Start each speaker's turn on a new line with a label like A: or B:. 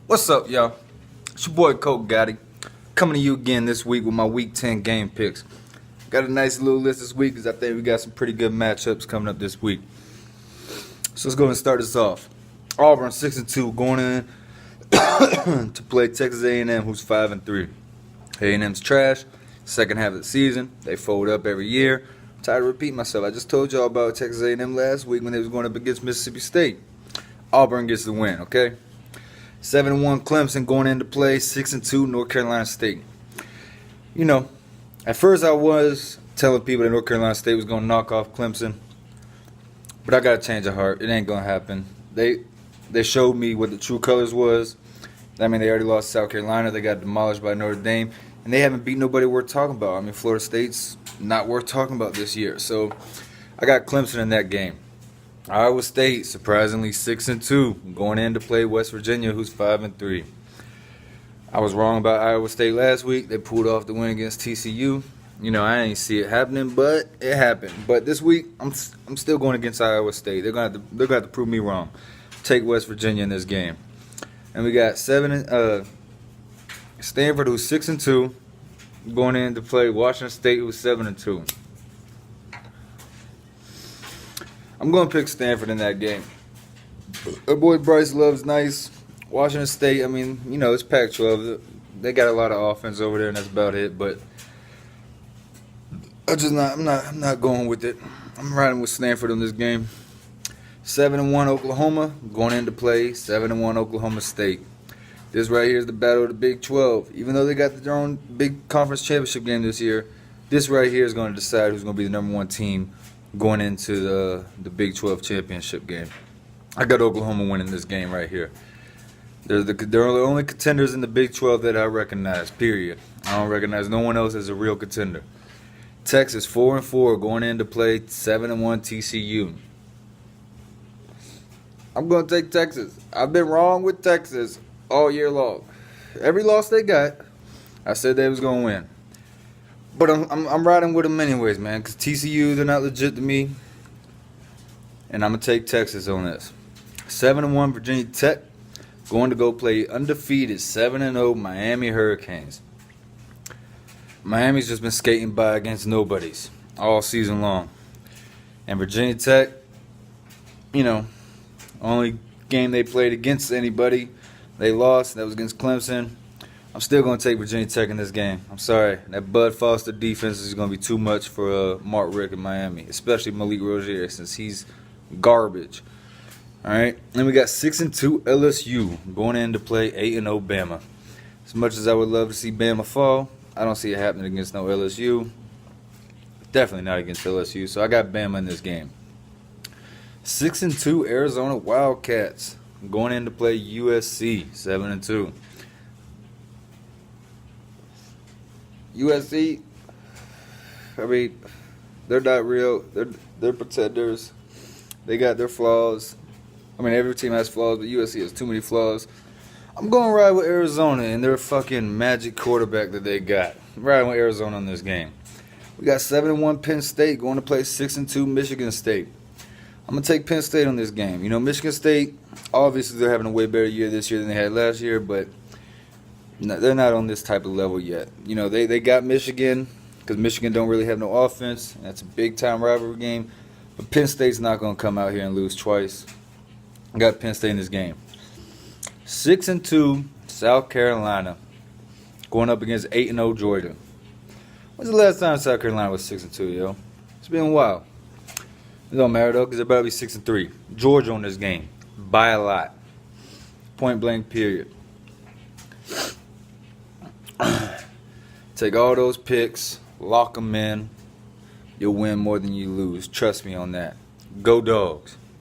A: What's up, y'all? It's your boy Coke Gotti, coming to you again this week with my Week 10 game picks. Got a nice little list this week because I think we got some pretty good matchups coming up this week. So let's go and start this off. Auburn 6-2 going in to play Texas A&M, who's 5-3. A&M's trash. Second half of the season, they fold up every year. I'm tired of repeating myself. I just told y'all about Texas A&M last week when they was going up against Mississippi State. Auburn gets the win, okay? 7-1 Clemson going into play 6-2 North Carolina State. You know, at first I was telling people that North Carolina State was going to knock off Clemson, but I got to change of heart. It ain't going to happen. They showed me what the true colors was. I mean, they already lost to South Carolina. They got demolished by Notre Dame, and they haven't beat nobody worth talking about. I mean, Florida State's not worth talking about this year. So I got Clemson in that game. Iowa State, surprisingly 6-2, going in to play West Virginia, who's 5-3. I was wrong about Iowa State last week. They pulled off the win against TCU. You know, I ain't see it happening, but it happened. But this week, I'm still going against Iowa State. They're gonna have to prove me wrong. Take West Virginia in this game. And we got Stanford, who's 6-2, going in to play Washington State, who's 7-2. I'm going to pick Stanford in that game. Our boy Bryce Love's nice. Washington State, I mean, you know, it's Pac-12. They got a lot of offense over there, and that's about it. But I'm not going with it. I'm riding with Stanford in this game. 7-1 Oklahoma going into play 7-1 Oklahoma State. This right here is the battle of the Big 12. Even though they got their own big conference championship game this year, this right here is going to decide who's going to be the number one team going into the Big 12 championship game. I got Oklahoma winning this game right here. They're the only contenders in the Big 12 that I recognize, period. I don't recognize no one else as a real contender. Texas 4-4 going in to play 7-1 TCU. I'm going to take Texas. I've been wrong with Texas all year long. Every loss they got, I said they was going to win. But I'm riding with them anyways, man, because TCU, they're not legit to me. And I'm going to take Texas on this. 7-1 Virginia Tech going to go play undefeated 7-0 Miami Hurricanes. Miami's just been skating by against nobodies all season long. And Virginia Tech, you know, only game they played against anybody, they lost. That was against Clemson. I'm still going to take Virginia Tech in this game. I'm sorry. That Bud Foster defense is going to be too much for Mark Richt in Miami, especially Malik Rozier, since he's garbage. All right. Then we got 6-2 LSU going in to play 8-0 Bama. As much as I would love to see Bama fall, I don't see it happening against no LSU. Definitely not against LSU. So I got Bama in this game. 6-2 Arizona Wildcats going in to play USC 7-2. USC, I mean, they're not real. They're pretenders. They got their flaws. I mean, every team has flaws, but USC has too many flaws. I'm going to ride with Arizona and their fucking magic quarterback that they got. I'm riding with Arizona in this game. We got 7-1 Penn State going to play 6-2 Michigan State. I'm going to take Penn State on this game. You know, Michigan State, obviously they're having a way better year this year than they had last year, but they're not on this type of level yet. You know, they got Michigan because Michigan don't really have no offense. That's a big-time rivalry game. But Penn State's not going to come out here and lose twice. I got Penn State in this game. 6-2 South Carolina going up against 8-0 Georgia. When's the last time South Carolina was 6-2, yo? It's been a while. It don't matter, though, because they're about to be 6-3. Georgia on this game. By a lot. Point blank, period. Take all those picks, lock them in. You'll win more than you lose. Trust me on that. Go Dogs.